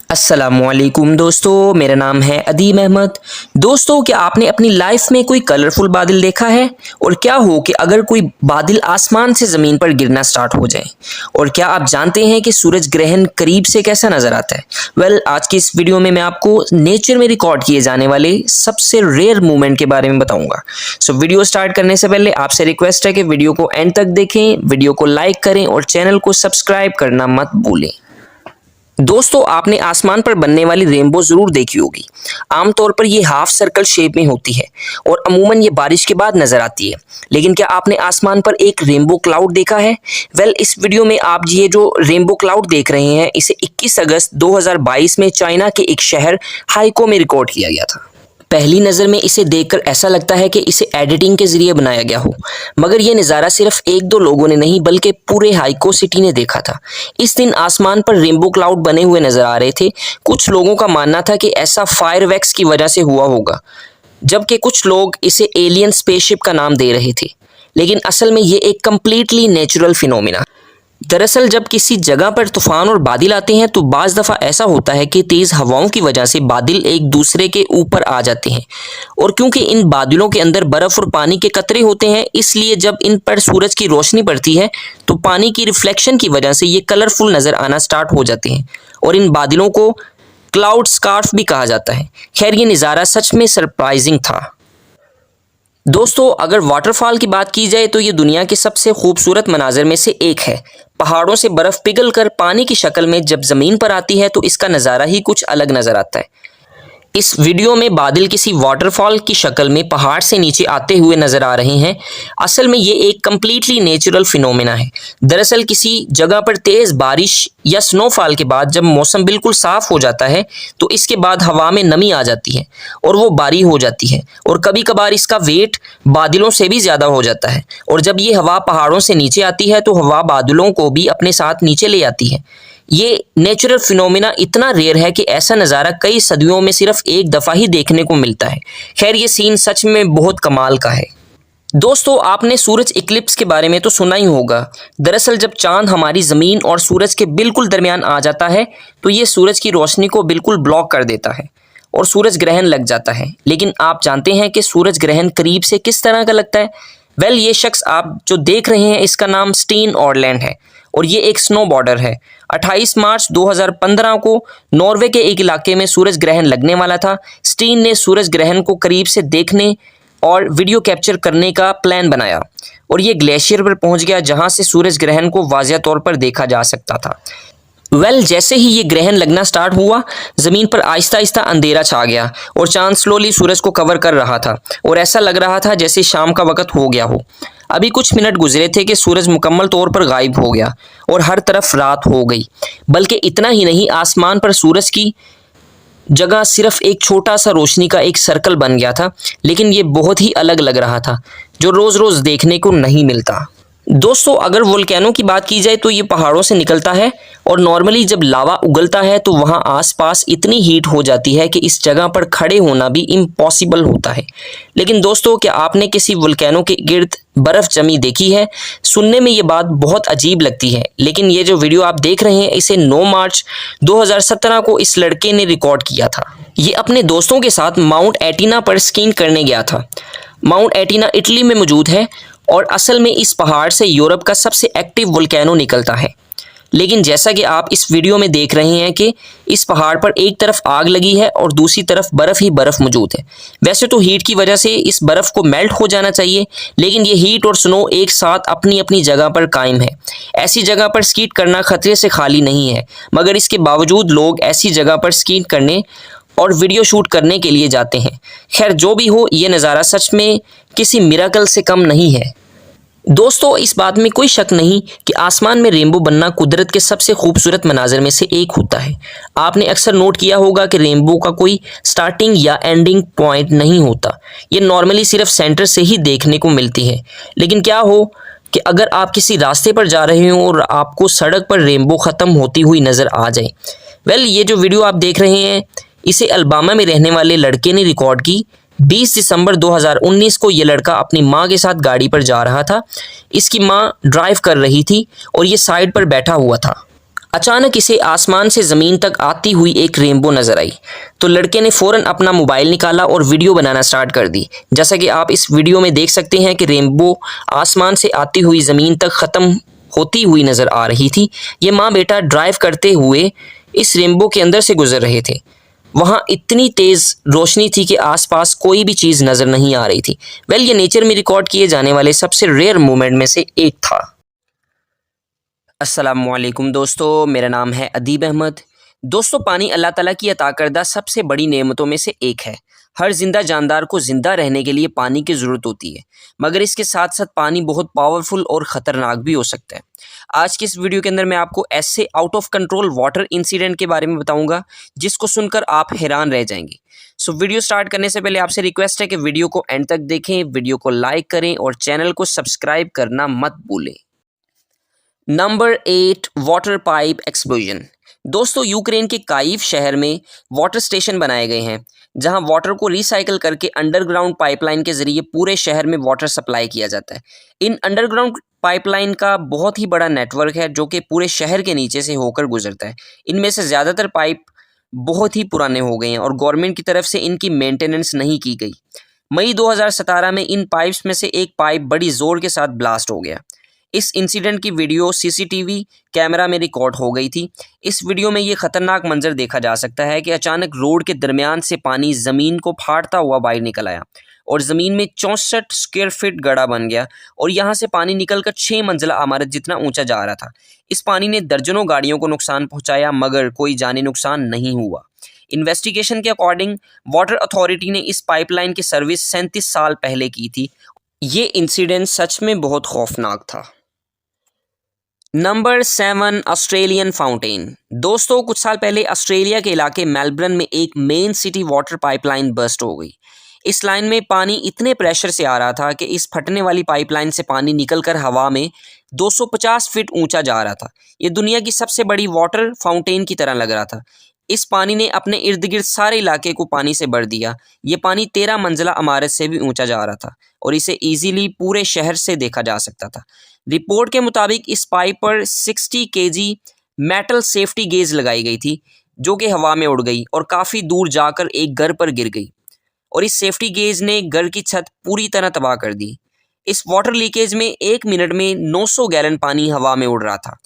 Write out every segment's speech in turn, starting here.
अस्सलामुअलैकुम दोस्तों, मेरा नाम है अदीम अहमद। दोस्तों, क्या आपने अपनी लाइफ में कोई कलरफुल बादल देखा है? और क्या हो कि अगर कोई बादल आसमान से ज़मीन पर गिरना स्टार्ट हो जाए? और क्या आप जानते हैं कि सूरज ग्रहण करीब से कैसा नज़र आता है? आज की इस वीडियो में मैं आपको नेचर में रिकॉर्ड किए जाने वाले सबसे रेयर मूवमेंट के बारे में बताऊंगा। वीडियो स्टार्ट करने से पहले आपसे रिक्वेस्ट है कि वीडियो को एंड तक देखें, वीडियो को लाइक करें और चैनल को सब्सक्राइब करना मत भूलें। दोस्तों, आपने आसमान पर बनने वाली रेनबो जरूर देखी होगी। आमतौर पर ये हाफ सर्कल शेप में होती है और अमूमन ये बारिश के बाद नजर आती है। लेकिन क्या आपने आसमान पर एक रेनबो क्लाउड देखा है? इस वीडियो में आप ये जो रेनबो क्लाउड देख रहे हैं, इसे 21 अगस्त 2022 में चाइना के एक शहर हाइको में रिकॉर्ड किया गया था। पहली नज़र में इसे देखकर ऐसा लगता है कि इसे एडिटिंग के जरिए बनाया गया हो, मगर यह नज़ारा सिर्फ एक दो लोगों ने नहीं बल्कि पूरे हाइको सिटी ने देखा था। इस दिन आसमान पर रेनबो क्लाउड बने हुए नजर आ रहे थे। कुछ लोगों का मानना था कि ऐसा फायरवर्क्स की वजह से हुआ होगा, जबकि कुछ लोग इसे एलियन स्पेसशिप का नाम दे रहे थे। लेकिन असल में ये एक कंप्लीटली नेचुरल फिनोमिना। दरअसल जब किसी जगह पर तूफान और बादल आते हैं तो बाज़ दफ़ा ऐसा होता है कि तेज़ हवाओं की वजह से बादल एक दूसरे के ऊपर आ जाते हैं, और क्योंकि इन बादलों के अंदर बर्फ़ और पानी के कतरे होते हैं, इसलिए जब इन पर सूरज की रोशनी पड़ती है तो पानी की रिफ्लेक्शन की वजह से ये कलरफुल नज़र आना स्टार्ट हो जाते हैं, और इन बादलों को क्लाउड स्कार्फ भी कहा जाता है। खैर, ये नज़ारा सच में सरप्राइजिंग था। दोस्तों, अगर वाटरफॉल की बात की जाए तो ये दुनिया के सबसे खूबसूरत मनाज़र में से एक है। पहाड़ों से बर्फ़ पिघलकर पानी की शक्ल में जब ज़मीन पर आती है तो इसका नज़ारा ही कुछ अलग नज़र आता है। इस वीडियो में बादल किसी वाटरफॉल की शक्ल में पहाड़ से नीचे आते हुए नजर आ रहे हैं। असल में ये एक कम्प्लीटली नेचुरल फिनोमेना है। दरअसल किसी जगह पर तेज़ बारिश या स्नोफॉल के बाद जब मौसम बिल्कुल साफ़ हो जाता है तो इसके बाद हवा में नमी आ जाती है और वो बारी हो जाती है, और कभी कभार इसका वेट बादलों से भी ज़्यादा हो जाता है। और जब ये हवा पहाड़ों से नीचे आती है तो हवा बादलों को भी अपने साथ नीचे ले आती है। ये नेचुरल फिनोमिना इतना रेयर है कि ऐसा नज़ारा कई सदियों में सिर्फ एक दफ़ा ही देखने को मिलता है। खैर, ये सीन सच में बहुत कमाल का है। दोस्तों, आपने सूरज इक्लिप्स के बारे में तो सुना ही होगा। दरअसल जब चांद हमारी ज़मीन और सूरज के बिल्कुल दरमियान आ जाता है तो ये सूरज की रोशनी को बिल्कुल ब्लॉक कर देता है और सूरज ग्रहण लग जाता है। लेकिन आप जानते हैं कि सूरज ग्रहण करीब से किस तरह का लगता है? ये शख्स आप जो देख रहे हैं इसका नाम स्टीन ऑरलैंड है और ये एक स्नो बॉर्डर है। 28 मार्च 2015 को नॉर्वे के एक इलाके में सूरज ग्रहण लगने वाला था। स्टीन ने सूरज ग्रहण को करीब से देखने और वीडियो कैप्चर करने का प्लान बनाया और ये ग्लेशियर पर पहुंच गया जहां से सूरज ग्रहण को वाज़िह तौर पर देखा जा सकता था। जैसे ही ये ग्रहण लगना स्टार्ट हुआ, ज़मीन पर आहिस्ता आहिस्ता अंधेरा छा गया और चांद स्लोली सूरज को कवर कर रहा था और ऐसा लग रहा था जैसे शाम का वक्त हो गया हो। अभी कुछ मिनट गुजरे थे कि सूरज मुकम्मल तौर पर गायब हो गया और हर तरफ रात हो गई। बल्कि इतना ही नहीं, आसमान पर सूरज की जगह सिर्फ एक छोटा सा रोशनी का एक सर्कल बन गया था, लेकिन ये बहुत ही अलग लग रहा था, जो रोज़ रोज़ देखने को नहीं मिलता। दोस्तों, अगर वोल्केनो की बात की जाए तो ये पहाड़ों से निकलता है और नॉर्मली जब लावा उगलता है तो वहाँ आसपास इतनी हीट हो जाती है कि इस जगह पर खड़े होना भी इम्पॉसिबल होता है। लेकिन दोस्तों, क्या आपने किसी वोल्केनो के गिर्द बर्फ़ जमी देखी है? सुनने में ये बात बहुत अजीब लगती है, लेकिन ये जो वीडियो आप देख रहे हैं इसे 9 मार्च 2017 को इस लड़के ने रिकॉर्ड किया था। ये अपने दोस्तों के साथ माउंट एटिना पर स्कीइंग करने गया था। माउंट एटिना इटली में मौजूद है और असल में इस पहाड़ से यूरोप का सबसे एक्टिव वोल्केनो निकलता है। लेकिन जैसा कि आप इस वीडियो में देख रहे हैं कि इस पहाड़ पर एक तरफ आग लगी है और दूसरी तरफ बर्फ़ ही बर्फ़ मौजूद है। वैसे तो हीट की वजह से इस बर्फ़ को मेल्ट हो जाना चाहिए, लेकिन ये हीट और स्नो एक साथ अपनी अपनी जगह पर कायम है। ऐसी जगह पर स्कीट करना खतरे से खाली नहीं है, मगर इसके बावजूद लोग ऐसी जगह पर स्कीट करने और वीडियो शूट करने के लिए जाते हैं। खैर, जो भी हो, ये नज़ारा सच में किसी मिरेकल से कम नहीं है। दोस्तों, इस बात में कोई शक नहीं कि आसमान में रेनबो बनना कुदरत के सबसे खूबसूरत मनाज़र में से एक होता है। आपने अक्सर नोट किया होगा कि रेनबो का कोई स्टार्टिंग या एंडिंग पॉइंट नहीं होता। ये नॉर्मली सिर्फ सेंटर से ही देखने को मिलती है। लेकिन क्या हो कि अगर आप किसी रास्ते पर जा रहे हो और आपको सड़क पर रेनबो ख़त्म होती हुई नज़र आ जाए। ये जो वीडियो आप देख रहे हैं इसे अल्बामा में रहने वाले लड़के ने रिकॉर्ड की। 20 दिसंबर 2019 को ये लड़का अपनी माँ के साथ गाड़ी पर जा रहा था। इसकी माँ ड्राइव कर रही थी और ये साइड पर बैठा हुआ था। अचानक इसे आसमान से ज़मीन तक आती हुई एक रेनबो नज़र आई। तो लड़के ने फ़ौरन अपना मोबाइल निकाला और वीडियो बनाना स्टार्ट कर दी। जैसा कि आप इस वीडियो में देख सकते हैं कि रेनबो आसमान से आती हुई ज़मीन तक ख़त्म होती हुई नज़र आ रही थी। ये माँ बेटा ड्राइव करते हुए इस रेनबो के अंदर से गुजर रहे थे। वहाँ इतनी तेज़ रोशनी थी कि आसपास कोई भी चीज़ नज़र नहीं आ रही थी। ये नेचर में रिकॉर्ड किए जाने वाले सबसे रेयर मोमेंट में से एक था। अस्सलामुअलैकुम दोस्तों, मेरा नाम है अदीब अहमद। दोस्तों, पानी अल्लाह ताला की अता करदा सबसे बड़ी नेमतों में से एक है। हर जिंदा जानदार को ज़िंदा रहने के लिए पानी की ज़रूरत होती है, मगर इसके साथ साथ पानी बहुत पावरफुल और ख़तरनाक भी हो सकता है। आज की इस वीडियो के अंदर मैं आपको ऐसे out of control water incident के बारे में बताऊंगा जिसको सुनकर आप हैरान रह जाएंगे। सो वीडियो स्टार्ट करने से पहले आपसे रिक्वेस्ट है कि वीडियो को एंड तक देखें, वीडियो को लाइक करें और चैनल को सब्सक्राइब करना मत भूलें। Number 8, water pipe explosion. दोस्तों, यूक्रेन के काइव शहर में वाटर स्टेशन बनाए गए हैं जहां वाटर को रिसाइकल करके अंडरग्राउंड पाइपलाइन के ज़रिए पूरे शहर में वाटर सप्लाई किया जाता है। इन अंडरग्राउंड पाइपलाइन का बहुत ही बड़ा नेटवर्क है जो कि पूरे शहर के नीचे से होकर गुजरता है। इनमें से ज़्यादातर पाइप बहुत ही पुराने हो गए हैं और गवर्नमेंट की तरफ से इनकी मेंटेनेंस नहीं की गई। मई 2017 में इन पाइप्स में से एक पाइप बड़ी ज़ोर के साथ ब्लास्ट हो गया। इस इंसिडेंट की वीडियो सीसीटीवी कैमरा में रिकॉर्ड हो गई थी। इस वीडियो में ये खतरनाक मंजर देखा जा सकता है कि अचानक रोड के दरमियान से पानी ज़मीन को फाड़ता हुआ बाहर निकल आया और ज़मीन में 64 स्क्वायर फीट गड्ढा बन गया और यहाँ से पानी निकलकर 6 मंजिला इमारत जितना ऊंचा जा रहा था। इस पानी ने दर्जनों गाड़ियों को नुकसान पहुंचाया मगर कोई जानी नुकसान नहीं हुआ। इन्वेस्टिगेशन के अकॉर्डिंग वाटर अथॉरिटी ने इस पाइपलाइन की सर्विस 37 साल पहले की थी। ये इंसिडेंट सच में बहुत खौफनाक था। Number 7, Australian fountain. दोस्तों, कुछ साल पहले ऑस्ट्रेलिया के इलाके मेलबर्न में एक main city water pipeline burst हो गई। इस लाइन में पानी इतने प्रेशर से आ रहा था कि इस फटने वाली पाइपलाइन से पानी निकलकर हवा में 250 फीट ऊंचा जा रहा था। ये दुनिया की सबसे बड़ी वाटर फाउंटेन की तरह लग रहा था। इस पानी ने अपने इर्द गिर्द सारे इलाके को पानी से भर दिया। ये पानी 13 मंजिला इमारत से भी ऊंचा जा रहा था और इसे इजीली पूरे शहर से देखा जा सकता था। रिपोर्ट के मुताबिक इस पाइप पर 60 केजी मेटल सेफ्टी गेज लगाई गई थी जो कि हवा में उड़ गई और काफ़ी दूर जाकर एक घर पर गिर गई और इस सेफ्टी गेज ने घर की छत पूरी तरह तबाह कर दी। इस वाटर लीकेज में 1 मिनट में 900 गैलन पानी हवा में उड़ रहा था।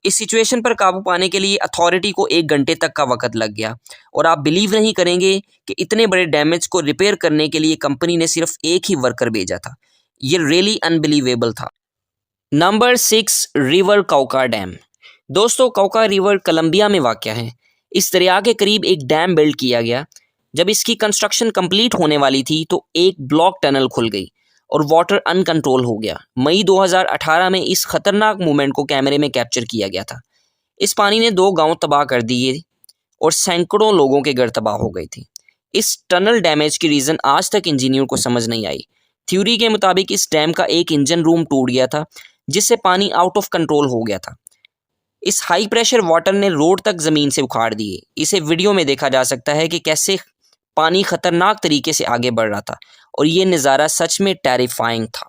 इस सिचुएशन पर काबू पाने के लिए अथॉरिटी को 1 घंटे तक का वक्त लग गया और आप बिलीव नहीं करेंगे कि इतने बड़े डैमेज को रिपेयर करने के लिए कंपनी ने सिर्फ एक ही वर्कर भेजा था। ये रियली अनबिलीवेबल था। नंबर 6, रिवर कौका डैम। दोस्तों, कौका रिवर कोलंबिया में वाक़या है। इस दरिया के करीब एक डैम बिल्ड किया गया। जब इसकी कंस्ट्रक्शन कंप्लीट होने वाली थी तो एक ब्लॉक टनल खुल गई और वाटर अनकंट्रोल हो गया। मई 2018 में इस खतरनाक मूवमेंट को कैमरे में कैप्चर किया गया था। इस पानी ने 2 गांव तबाह कर दिए और सैकड़ों लोगों के घर तबाह हो गए थे। इस टनल डैमेज की रीज़न आज तक इंजीनियर को समझ नहीं आई। थ्योरी के मुताबिक इस डैम का एक इंजन रूम टूट गया था जिससे पानी आउट ऑफ कंट्रोल हो गया था। इस हाई प्रेशर वाटर ने रोड तक ज़मीन से उखाड़ दिए। इसे वीडियो में देखा जा सकता है कि कैसे पानी खतरनाक तरीके से आगे बढ़ रहा था और ये नज़ारा सच में टेरिफाइंग था।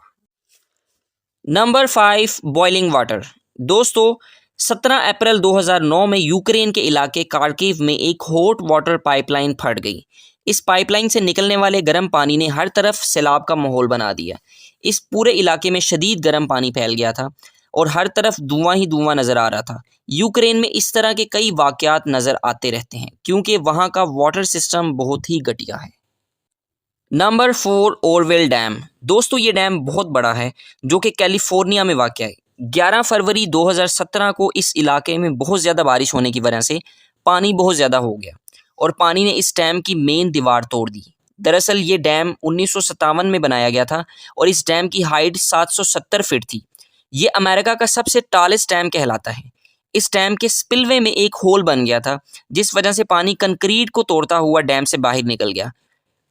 Number 5, boiling water. दोस्तों, 17 अप्रैल 2009 में यूक्रेन के इलाके कार्किव में एक हॉट वाटर पाइपलाइन फट गई। इस पाइपलाइन से निकलने वाले गर्म पानी ने हर तरफ सैलाब का माहौल बना दिया। इस पूरे इलाके में शदीद गर्म पानी फैल गया था और हर तरफ धुआं ही धुआं नज़र आ रहा था। यूक्रेन में इस तरह के कई वाक़यात नज़र आते रहते हैं क्योंकि वहाँ का वाटर सिस्टम बहुत ही घटिया है। Number 4, Oravel dam. दोस्तों, ये डैम बहुत बड़ा है जो कि कैलिफोर्निया में वाक़ है। 11 फरवरी 2017 को इस इलाके में बहुत ज़्यादा बारिश होने की वजह से पानी बहुत ज़्यादा हो गया और पानी ने इस डैम की मेन दीवार तोड़ दी। दरअसल ये डैम 1957 में बनाया गया था और इस डैम की हाइट 770 फीट थी। ये अमेरिका का सबसे टॉलेस्ट डैम कहलाता है। इस डैम के स्पिलवे में एक होल बन गया था जिस वजह से पानी कंक्रीट को तोड़ता हुआ डैम से बाहर निकल गया।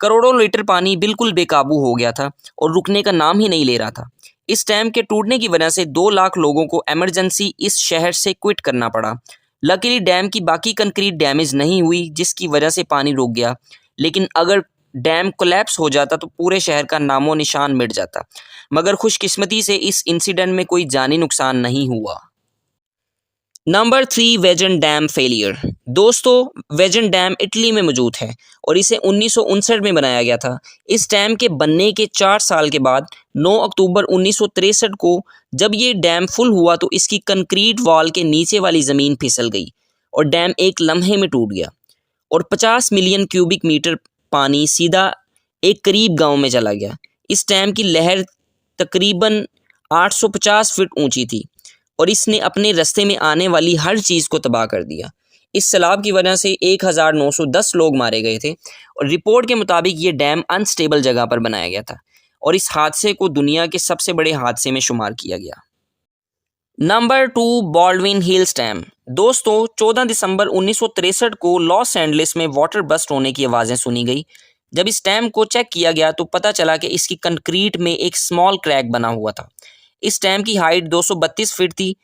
करोड़ों लीटर पानी बिल्कुल बेकाबू हो गया था और रुकने का नाम ही नहीं ले रहा था। इस डैम के टूटने की वजह से 2 लाख लोगों को इमरजेंसी इस शहर से क्विट करना पड़ा। लकीली डैम की बाकी कंक्रीट डैमेज नहीं हुई जिसकी वजह से पानी रुक गया, लेकिन अगर डैम कोलैप्स हो जाता तो पूरे शहर का नामो निशान मिट जाता। मगर खुशकिस्मती से इस इंसिडेंट में कोई जानी नुकसान नहीं हुआ। Number 3, Vajont dam failure. दोस्तों, वेजन डैम इटली में मौजूद है और इसे 1959 में बनाया गया था। इस डैम के बनने के 4 साल के बाद 9 अक्टूबर 1963 को जब ये डैम फुल हुआ तो इसकी कंक्रीट वॉल के नीचे वाली ज़मीन फिसल गई और डैम एक लम्हे में टूट गया और 50 मिलियन क्यूबिक मीटर पानी सीधा एक करीब गांव में चला गया। इस डैम की लहर तकरीबन 850 फीट ऊंची थी और इसने अपने रास्ते में आने वाली हर चीज़ को तबाह कर दिया। इस सैलाब की वजह से 1910 लोग मारे गए थे और रिपोर्ट के मुताबिक ये डैम अनस्टेबल जगह पर बनाया गया था और इस हादसे को दुनिया के सबसे बड़े हादसे में शुमार किया गया। Number 2, Baldwin hills dam. दोस्तों, 14 दिसंबर 1963 को लॉस एंजलिस में वाटर बस्ट होने की आवाज़ें सुनी गई। जब इस डैम को चेक किया गया तो पता चला कि इसकी कंक्रीट में एक स्मॉल क्रैक बना हुआ था। इस डैम की हाइट 232 फीट थी।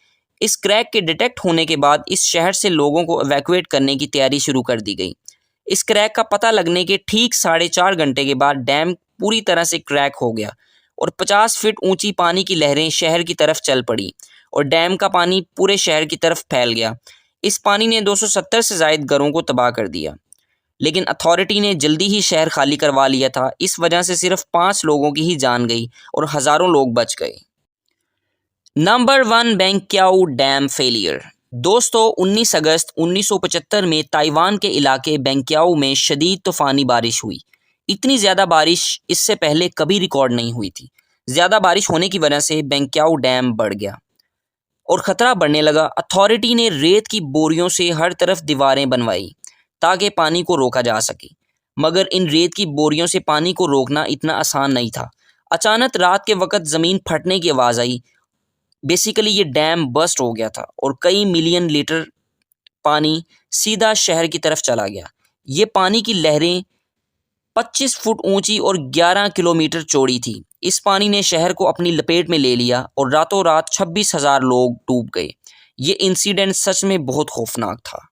इस क्रैक के डिटेक्ट होने के बाद इस शहर से लोगों को एवैक्यूएट करने की तैयारी शुरू कर दी गई। इस क्रैक का पता लगने के ठीक 4.5 घंटे के बाद डैम पूरी तरह से क्रैक हो गया और 50 फीट ऊंची पानी की लहरें शहर की तरफ चल पड़ी और डैम का पानी पूरे शहर की तरफ फैल गया। इस पानी ने 270 से ज़ायद घरों को तबाह कर दिया, लेकिन अथॉरिटी ने जल्दी ही शहर खाली करवा लिया था। इस वजह से सिर्फ 5 लोगों की ही जान गई और हज़ारों लोग बच गए। Number 1, Banqiao dam failure. दोस्तों, 19 अगस्त 1975 में ताइवान के इलाके बेंक्याओ में शदीद तूफ़ानी बारिश हुई। इतनी ज़्यादा बारिश इससे पहले कभी रिकॉर्ड नहीं हुई थी। ज़्यादा बारिश होने की वजह से बेंक्याओ डैम बढ़ गया और ख़तरा बढ़ने लगा। अथॉरिटी ने रेत की बोरियों से हर तरफ दीवारें बनवाई ताकि पानी को रोका जा सके, मगर इन रेत की बोरियों से पानी को रोकना इतना आसान नहीं था। अचानक रात के वक्त ज़मीन फटने की आवाज़ आई। बेसिकली ये डैम बस्ट हो गया था और कई मिलियन लीटर पानी सीधा शहर की तरफ चला गया। ये पानी की लहरें 25 फुट ऊंची और 11 किलोमीटर चौड़ी थी। इस पानी ने शहर को अपनी लपेट में ले लिया और रातों रात 26,000 लोग डूब गए। ये इंसिडेंट सच में बहुत खौफनाक था।